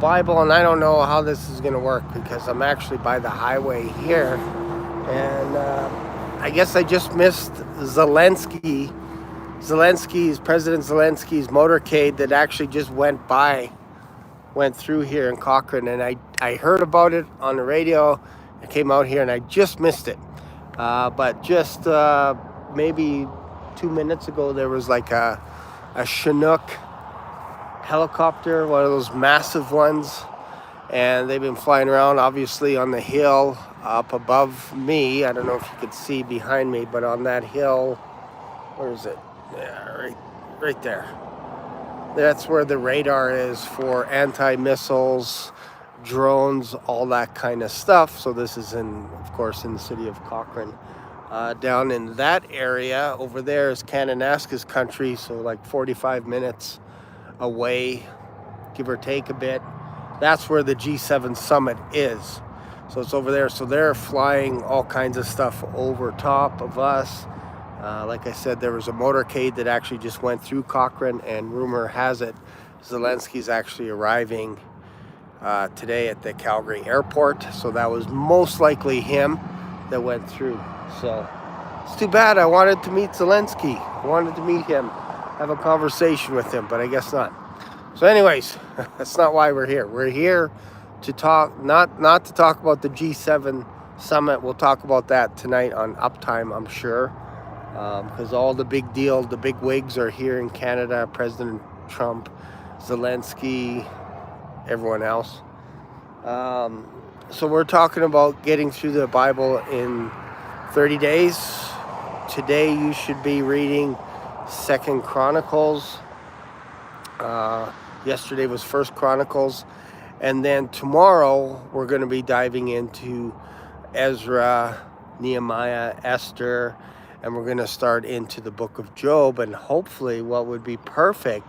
Bible, and I don't know how this is going to work because I'm actually by the highway here, and I guess I just missed President Zelensky's motorcade that actually just went through here in Cochrane, and I heard about it on the radio. I came out here and I just missed it. But just maybe 2 minutes ago, there was like a Chinook helicopter, one of those massive ones, and they've been flying around obviously on the hill up above me. I don't know if you could see behind me, but on that hill, where is it? Yeah, right there. That's where the radar is for anti-missiles, drones, all that kind of stuff. So this is of course, in the city of Cochrane. Down in that area over there is Kananaska's country, so like 45 minutes away, give or take a bit. That's where the G7 summit is. So it's over there. So they're flying all kinds of stuff over top of us. Like I said, there was a motorcade that actually just went through Cochrane, and rumor has it Zelensky's actually arriving today at the Calgary airport. So that was most likely him that went through. So it's too bad. I wanted to meet Zelensky. I wanted to meet him, have a conversation with him, but I guess not. So anyways, that's not why we're here. We're here to talk, not to talk about the G7 summit. We'll talk about that tonight on Uptime, I'm sure. Because all the big wigs are here in Canada, President Trump, Zelensky, everyone else. So we're talking about getting through the Bible in 30 days. Today you should be reading 2 Chronicles. Yesterday was 1 Chronicles. And then tomorrow we're going to be diving into Ezra, Nehemiah, Esther, and we're going to start into the book of Job. And hopefully what would be perfect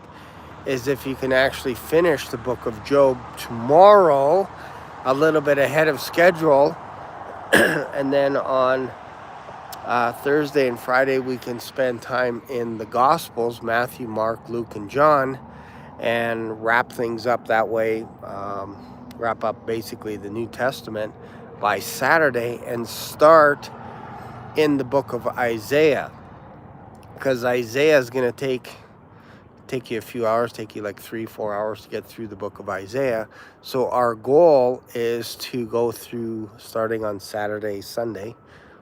is if you can actually finish the book of Job tomorrow, a little bit ahead of schedule. And then on Thursday and Friday, we can spend time in the Gospels, Matthew, Mark, Luke, and John, and wrap things up that way, wrap up basically the New Testament by Saturday and start in the book of Isaiah, because Isaiah is going to take you a few hours, take you like 3-4 hours to get through the book of Isaiah. So our goal is to go through starting on Saturday, Sunday,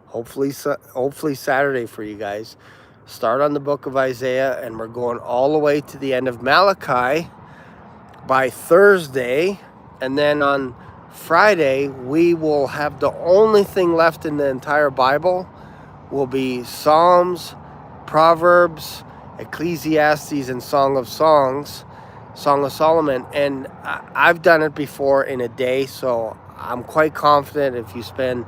hopefully Saturday for you guys. Start on the book of Isaiah, and we're going all the way to the end of Malachi by Thursday, and then on Friday we will have the only thing left in the entire Bible will be Psalms, Proverbs, Ecclesiastes, and Song of Songs, Song of Solomon. And I've done it before in a day, so I'm quite confident if you spend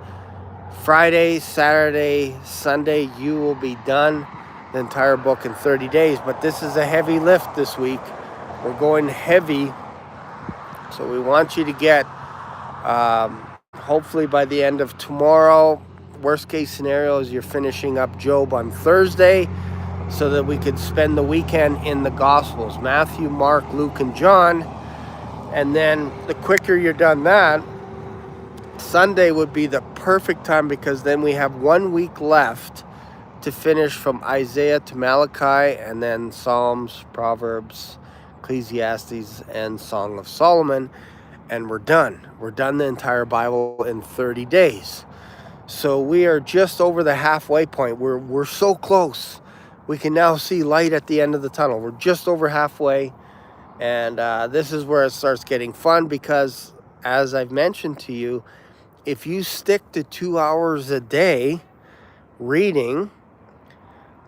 Friday, Saturday, Sunday, you will be done the entire book in 30 days. But this is a heavy lift this week. We're going heavy, so we want you to get hopefully by the end of tomorrow. Worst case scenario is you're finishing up Job on Thursday, so that we could spend the weekend in the Gospels, Matthew, Mark, Luke, and John. And then the quicker you're done that, Sunday would be the perfect time, because then we have 1 week left to finish from Isaiah to Malachi, and then Psalms, Proverbs, Ecclesiastes, and Song of Solomon, and we're done. We're done the entire Bible in 30 days. So we are just over the halfway point. We're so close. We can now see light at the end of the tunnel. We're just over halfway, and this is where it starts getting fun, because as I've mentioned to you, if you stick to 2 hours a day reading,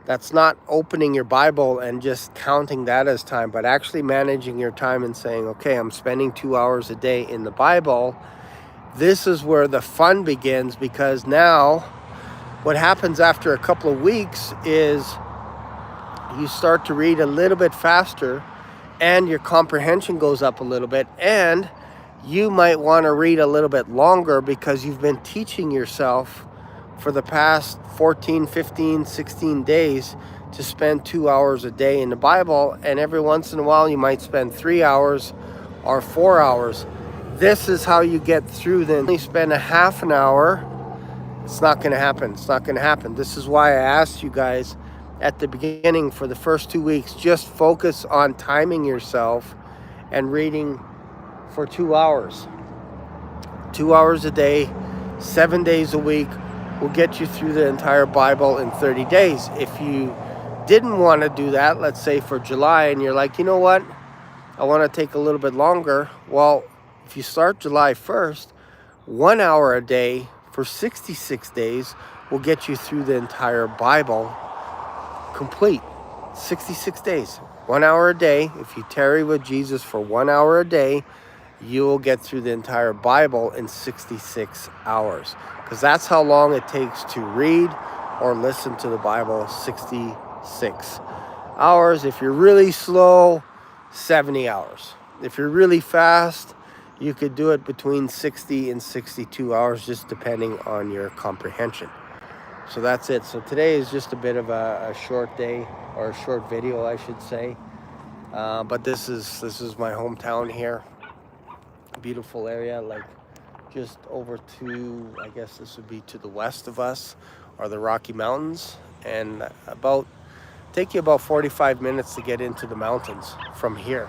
that's not opening your Bible and just counting that as time, but actually managing your time and saying, okay, I'm spending 2 hours a day in the Bible. This is where the fun begins, because now what happens after a couple of weeks is you start to read a little bit faster, and your comprehension goes up a little bit, and you might want to read a little bit longer because you've been teaching yourself for the past 14, 15, 16 days to spend 2 hours a day in the Bible. And every once in a while you might spend 3 hours are 4 hours. This is how you get through them. Only spend a half an hour. It's not going to happen. It's not going to happen. This is why I asked you guys at the beginning for the first 2 weeks, just focus on timing yourself and reading for 2 hours. 2 hours a day, 7 days a week will get you through the entire Bible in 30 days. If you didn't want to do that, let's say for July, and you're like, you know what, I want to take a little bit longer. Well, if you start July 1st, 1 hour a day for 66 days will get you through the entire Bible complete. 66 days, 1 hour a day. If you tarry with Jesus for 1 hour a day, you will get through the entire Bible in 66 hours. Because that's how long it takes to read or listen to the Bible, 66 hours. If you're really slow, 70 hours. If you're really fast, you could do it between 60 and 62 hours, just depending on your comprehension. So that's it. So today is just a bit of a short day, or a short video, I should say. But this is my hometown here. Beautiful area, like just over to, I guess this would be to the west of us, are the Rocky Mountains, and take you about 45 minutes to get into the mountains from here.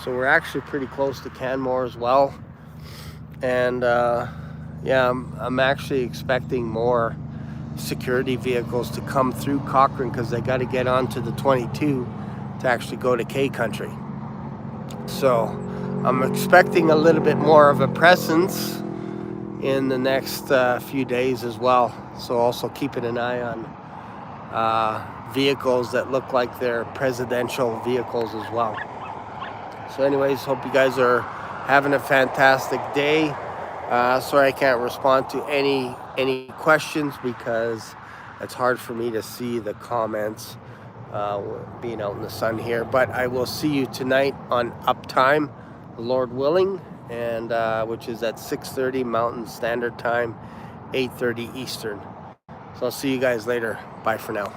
So we're actually pretty close to Canmore as well. And yeah, I'm actually expecting more security vehicles to come through Cochrane, because they got to get onto the 22 to actually go to K Country. So I'm expecting a little bit more of a presence in the next few days as well. So also keeping an eye on vehicles that look like they're presidential vehicles as well. So anyways, hope you guys are having a fantastic day. Sorry I can't respond to any questions, because it's hard for me to see the comments being out in the sun here. But I will see you tonight on Uptime, Lord willing, and which is at 6:30 Mountain Standard Time, 8:30 Eastern. So I'll see you guys later. Bye for now.